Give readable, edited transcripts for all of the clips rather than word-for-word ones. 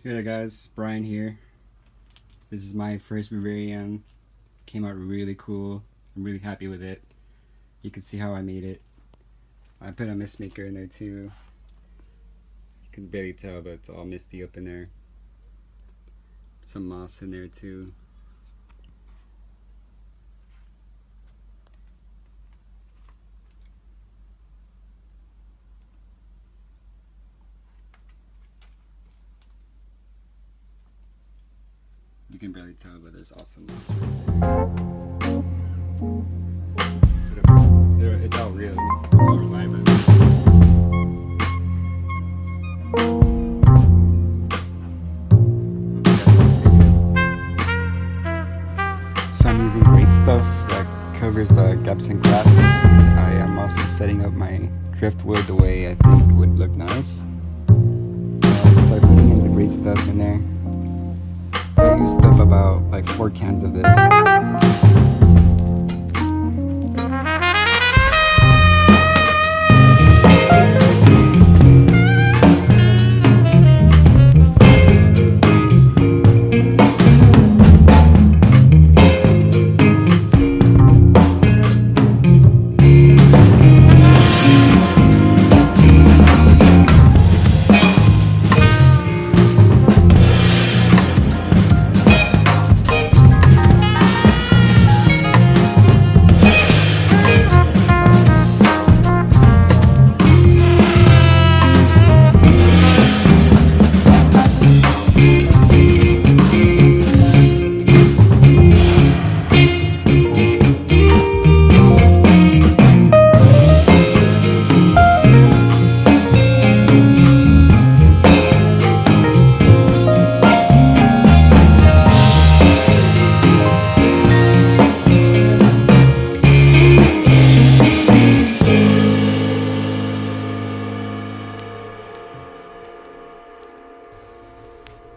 Hey there guys, Brian here. This is my first vivarium. Came out really cool. I'm really happy with it. You can see how I made it. I put a mist maker in there too. You can barely tell, but it's all misty up in there. Some moss in there too. You can barely tell, but there's awesome moss right there. It's all real. It's all alive. So I'm using great stuff that covers the gaps and cracks. I am also setting up my driftwood the way I think would look nice. Start putting in the great stuff in there. I used up about like 4 cans of this.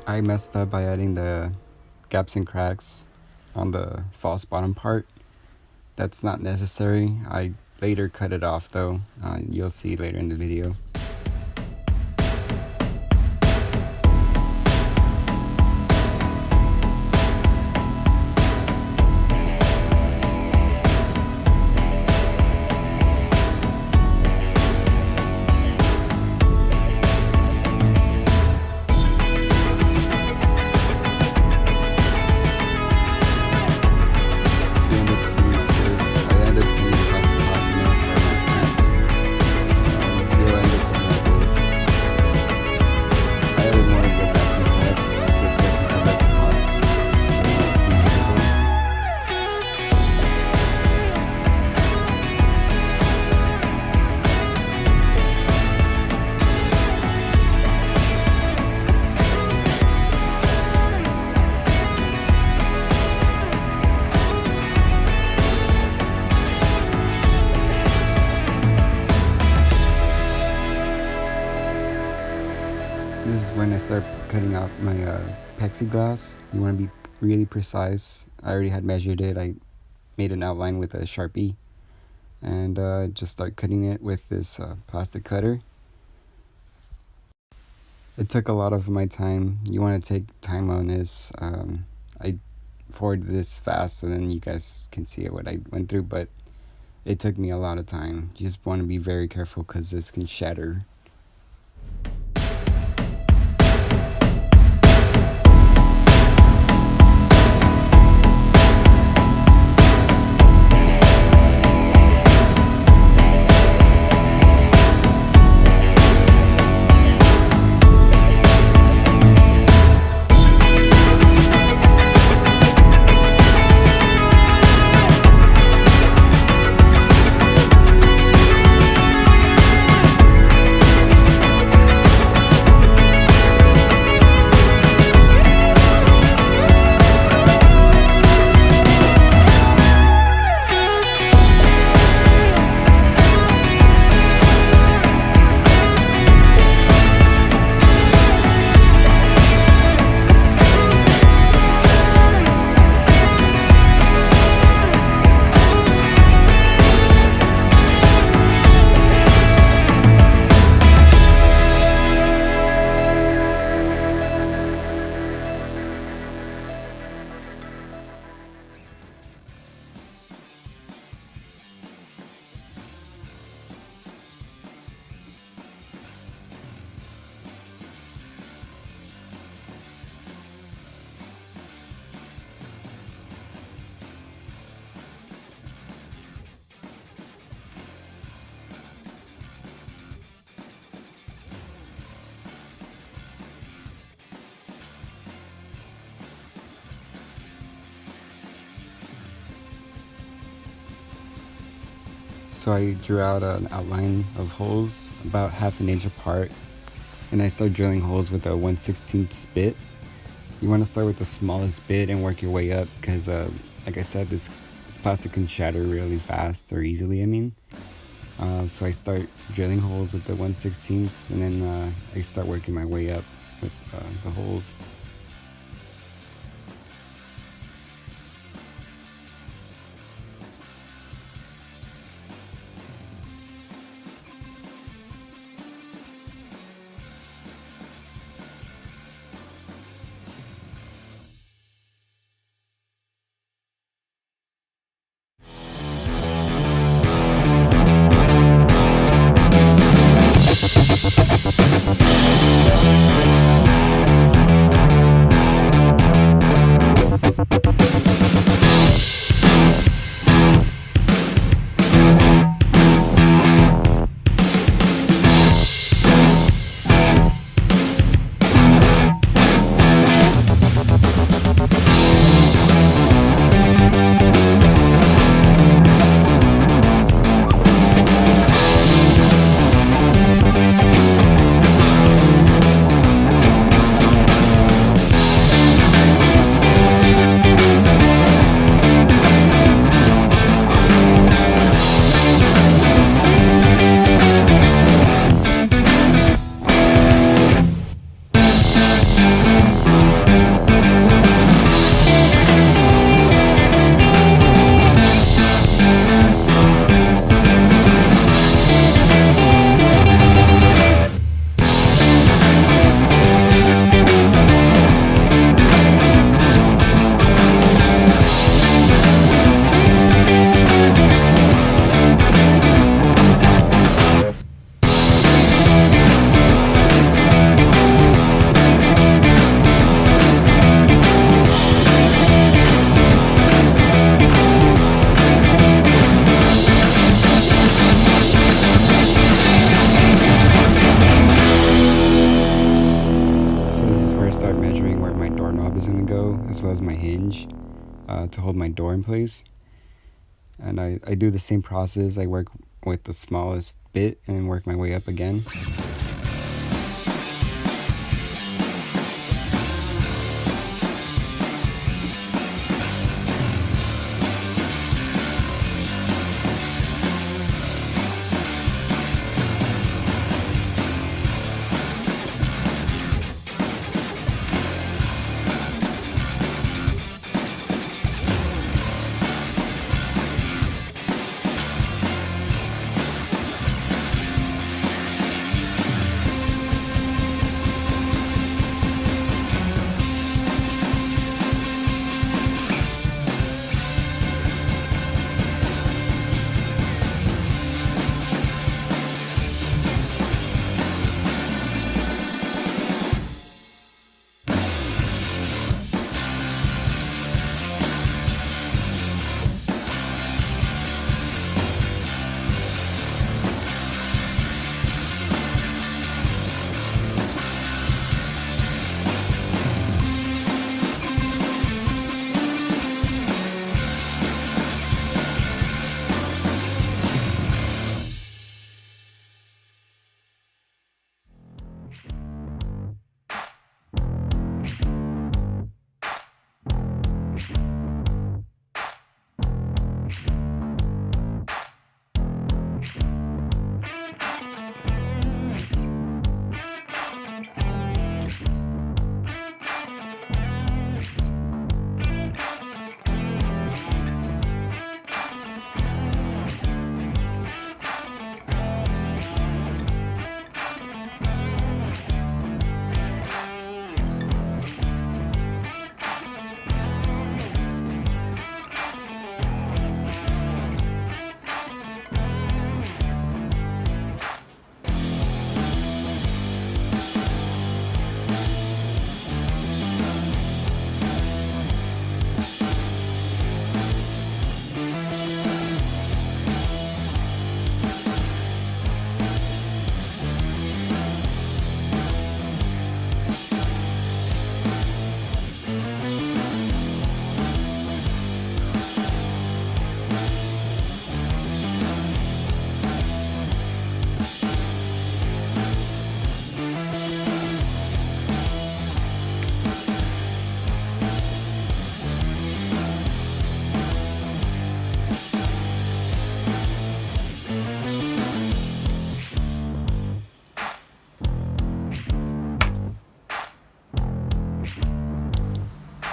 I messed up by adding the gaps and cracks on the false bottom part. That's not necessary. I later cut it off though. You'll see later in the video. This is when I start cutting out my plexiglass. You want to be really precise. I already had measured it. I made an outline with a Sharpie and just start cutting it with this plastic cutter. It took a lot of my time. You want to take time on this. I forwarded this fast so then you guys can see what I went through, but it took me a lot of time. You just want to be very careful because this can shatter. So I drew out an outline of holes about half an inch apart, and I started drilling holes with a 1/16 bit. You want to start with the smallest bit and work your way up, because like I said, this plastic can shatter really fast or easily, I mean. So I start drilling holes with the 1/16, and then I start working my way up with the holes. As well as my hinge to hold my door in place. And I do the same process. I work with the smallest bit and work my way up again.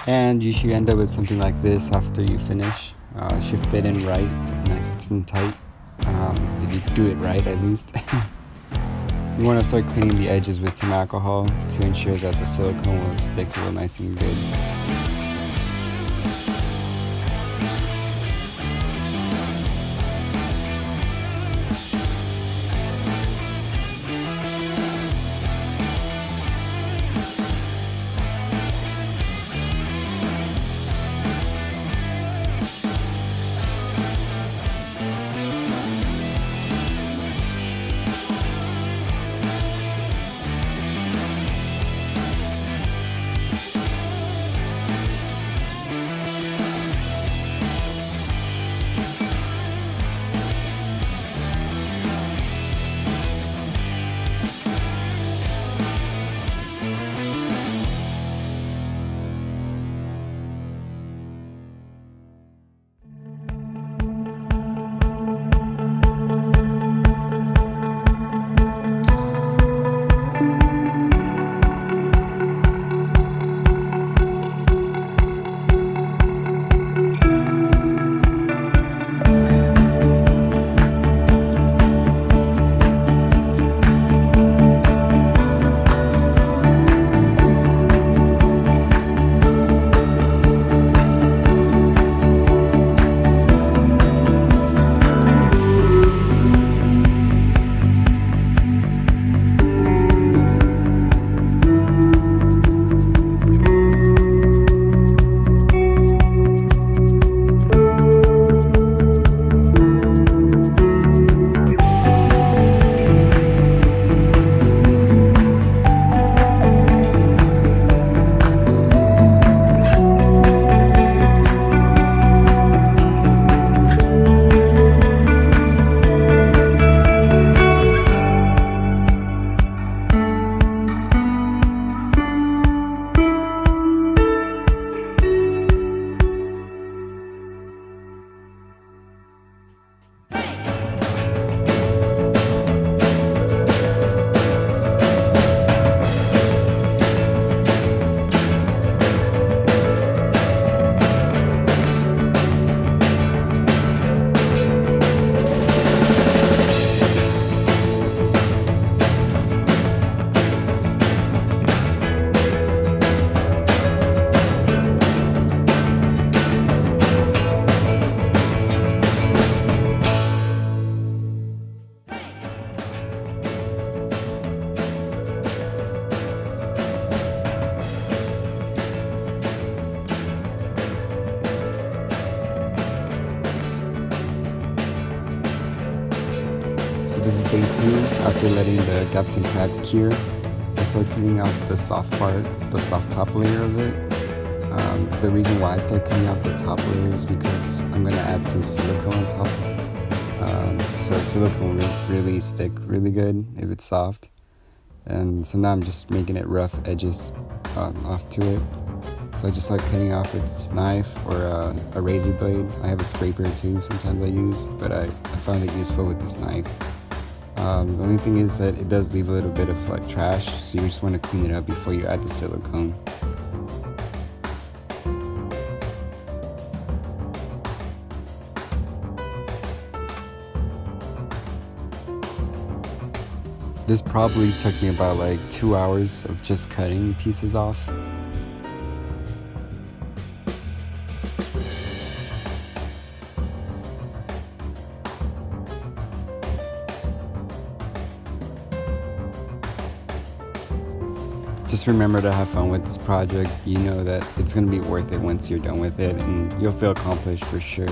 And you should end up with something like this after you finish. It should fit in right, nice and tight, if you do it right at least. You want to start cleaning the edges with some alcohol to ensure that the silicone will stick real nice and good. This is day 2 after letting the gaps and cracks cure. I start cutting off the soft part, the soft top layer of it. The reason why I start cutting off the top layer is because I'm going to add some silicone on top. So silicone will really stick really good if it's soft. And so now I'm just making it rough edges off to it. So I just start cutting off with this knife or a razor blade. I have a scraper too sometimes I use, but I found it useful with this knife. The only thing is that it does leave a little bit of like trash, so you just want to clean it up before you add the silicone. This probably took me about like 2 hours of just cutting pieces off. Just remember to have fun with this project. You know that it's going to be worth it once you're done with it, and you'll feel accomplished for sure.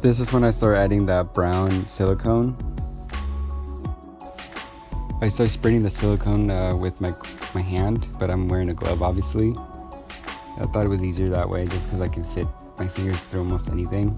This is when I started adding that brown silicone. I started spraying the silicone with my hand, but I'm wearing a glove obviously. I thought it was easier that way just because I can fit my fingers through almost anything.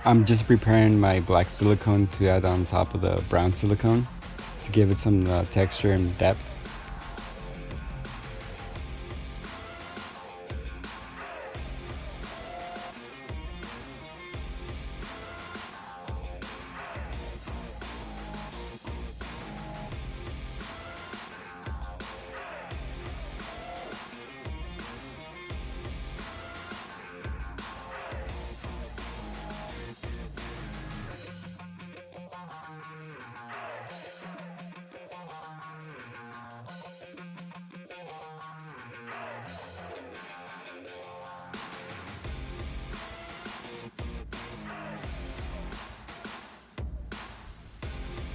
I'm just preparing my black silicone to add on top of the brown silicone to give it some texture and depth.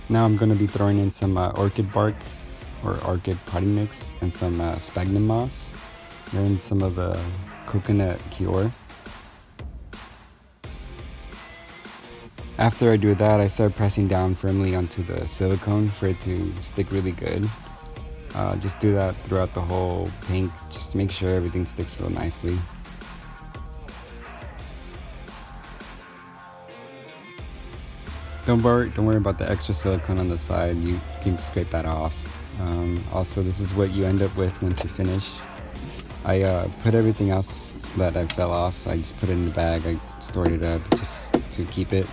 Now I'm going to be throwing in some orchid bark or orchid potting mix and some sphagnum moss and some of the coconut coir. After I do that, I start pressing down firmly onto the silicone for it to stick really good. Just do that throughout the whole tank, just to make sure everything sticks real nicely. Don't worry about the extra silicone on the side. You can scrape that off. Also, this is what you end up with once you finish. I put everything else that I fell off, I just put it in the bag. I stored it up just to keep it.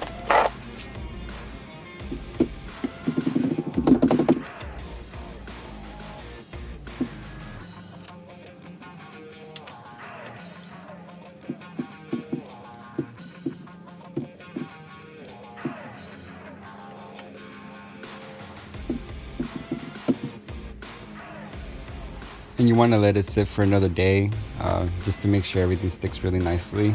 And you want to let it sit for another day, just to make sure everything sticks really nicely.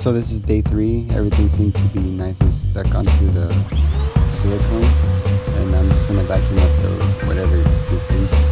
So this is day 3. Everything seemed to be nice and stuck onto the silicone, and I'm just gonna vacuum up the whatever is loose.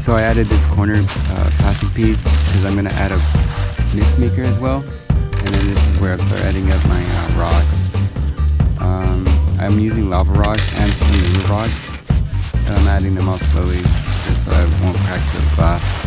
So I added this corner plastic piece because I'm going to add a mist maker as well. And then this is where I'll start adding up my rocks. I'm using lava rocks and some river rocks. And I'm adding them all slowly just so I won't crack the glass.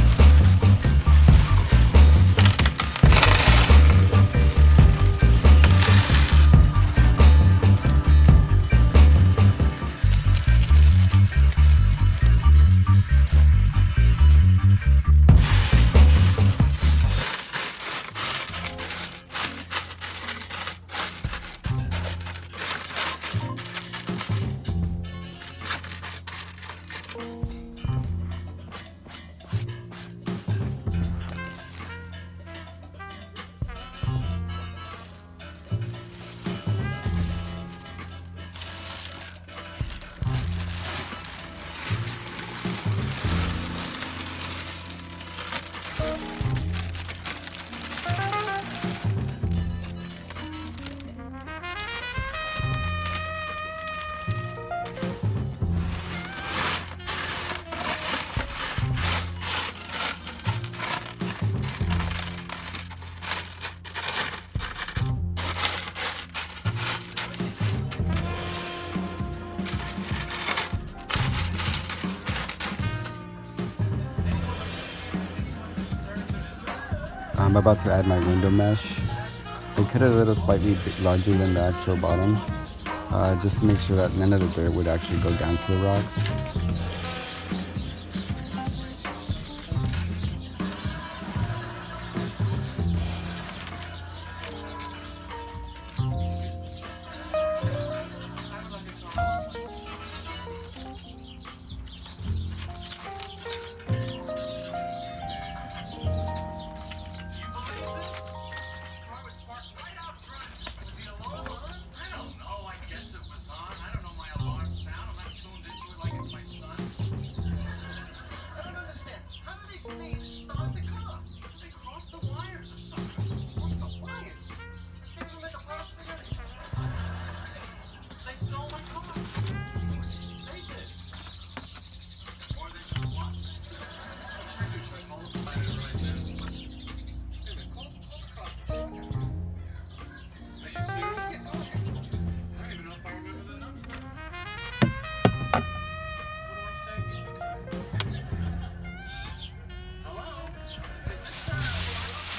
I'm about to add my window mesh. I cut it a little slightly bit larger than the actual bottom, just to make sure that none of the dirt would actually go down to the rocks.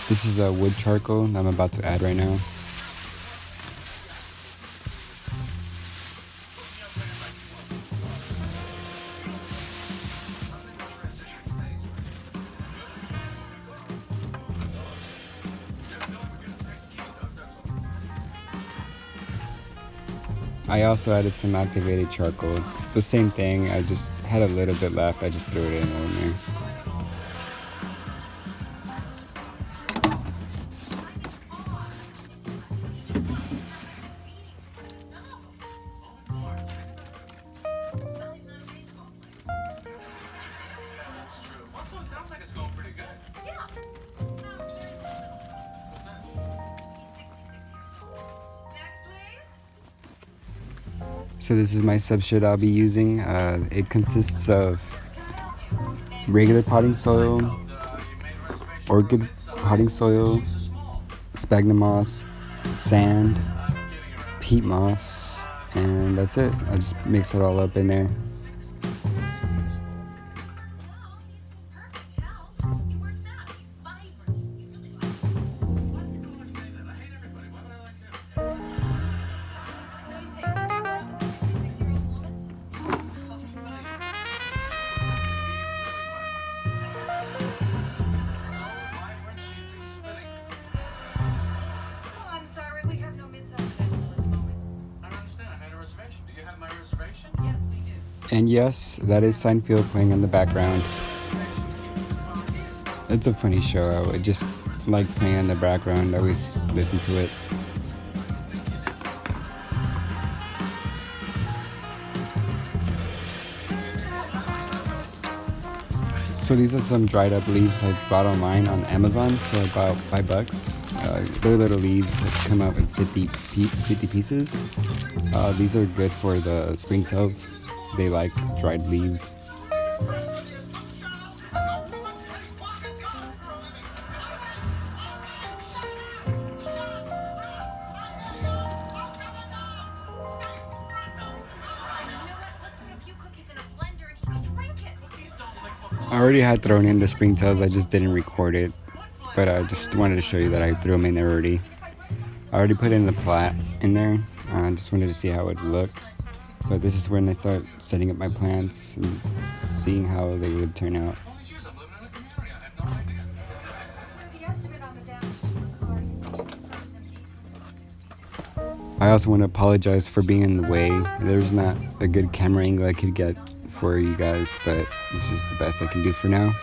This is a wood charcoal that I'm about to add right now. I also added some activated charcoal. The same thing, I just had a little bit left, I just threw it in there. So this is my substrate I'll be using. It consists of regular potting soil, orchid potting soil, sphagnum moss, sand, peat moss, and that's it. I just mix it all up in there. And yes, that is Seinfeld playing in the background. It's a funny show. I would just like playing in the background. I always listen to it. So these are some dried up leaves I bought online on Amazon for about $5. They're little leaves that come out in 50 pieces. These are good for the springtails. They like dried leaves. I already had thrown in the springtails, I just didn't record it. But I just wanted to show you that I threw them in there already. I already put in the plat in there. I just wanted to see how it would look. But this is when I start setting up my plants and seeing how they would turn out. I also want to apologize for being in the way. There's not a good camera angle I could get for you guys, but this is the best I can do for now.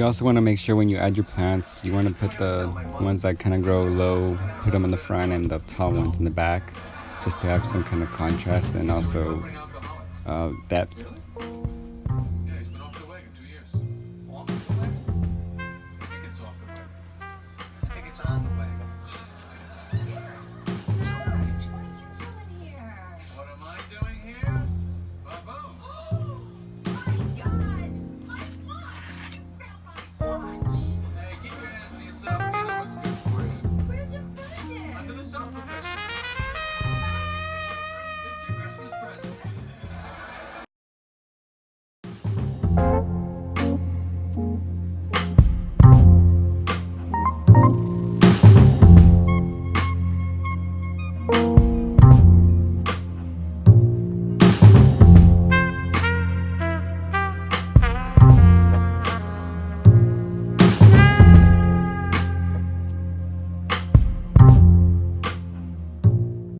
You also want to make sure when you add your plants, you want to put the ones that kind of grow low, put them in the front and the tall ones in the back, just to have some kind of contrast and also depth.